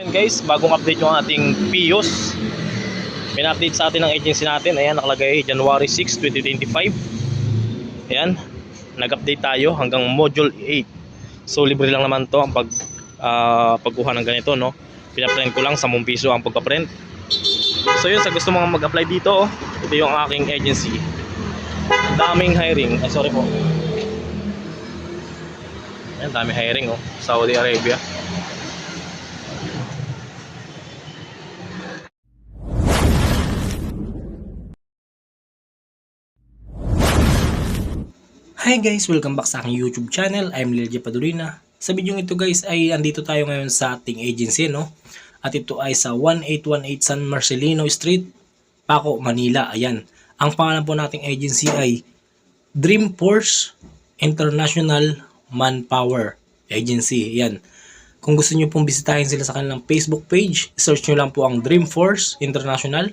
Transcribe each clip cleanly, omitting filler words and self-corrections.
Ayan guys, bagong update yung ating PIOS. Pina-update sa atin ng agency natin. Ayan, nakalagay January 6, 2025. Ayan, nag-update tayo hanggang module 8. So libre lang naman to ang pagkuha ng ganito, no. Pina-print ko lang 10 piso ang pagpa-print. So yun, sa gusto mong mag-apply dito, ito yung aking agency. Daming hiring. Ay, sorry po. Ayan, daming hiring, oh. Saudi Arabia. Hi guys! Welcome back sa aking YouTube channel. I'm Lilja Padulina. Sa video ito guys ay andito tayo ngayon sa ating agency, no? At ito ay sa 1818 San Marcelino Street, Paco, Manila. Ayan. Ang pangalan po nating agency ay Dreamforce International Manpower Agency. Ayan. Kung gusto nyo pong bisitahin sila sa kanilang Facebook page, search nyo lang po ang Dreamforce International.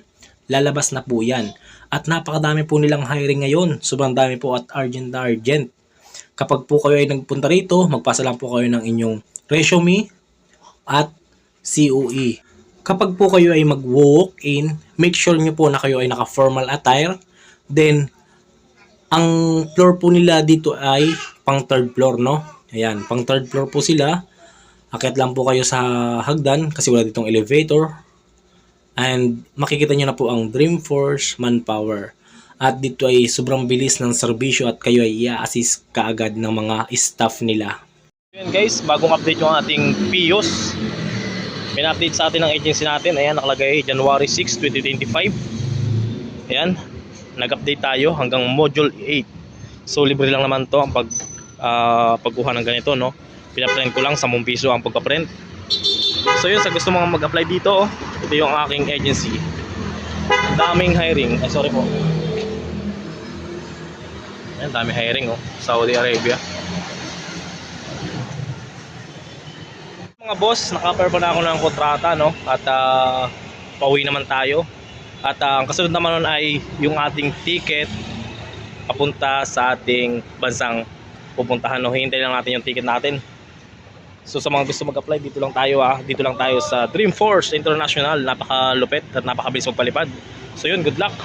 Lalabas na po yan. At napakadami po nilang hiring ngayon. Sobrang dami po at urgent na urgent. Kapag po kayo ay nagpunta rito, magpasa lang po kayo ng inyong resume at COE. Kapag po kayo ay mag-walk-in, make sure nyo po na kayo ay naka-formal attire. Then, ang floor po nila dito ay pang third floor, no? Ayan, pang third floor po sila. Akyat lang po kayo sa hagdan kasi wala ditong elevator. And makikita nyo na po ang Dreamforce Manpower. At dito ay sobrang bilis ng serbisyo at kayo ay i-assist kaagad ng mga staff nila. Ayan guys, bagong update yung ating PIOS. Pina-update sa atin ng agency natin. Ayan, nakalagay January 6, 2025. Ayan, nag-update tayo hanggang module 8. So libre lang naman to ang pagkuha ng ganito, no. Pina-print ko lang 10 piso ang pagpa-print. So yun, sa gusto mong mag-apply dito, ito yung aking agency. Daming hiring. Ay, sorry po. Ayan, daming hiring, oh. Saudi Arabia. Mga boss, naka-prepare pa na ako ng kontrata, no. At pauwi naman tayo. At ang kasunod naman nun ay yung ating ticket papunta sa ating bansang pupuntahan, no. Hintayin lang natin yung ticket natin. So sa mga gusto mag-apply, dito lang tayo dito lang tayo sa Dreamforce International. Napakalupit at napakabilis magpalipad. So yun, good luck.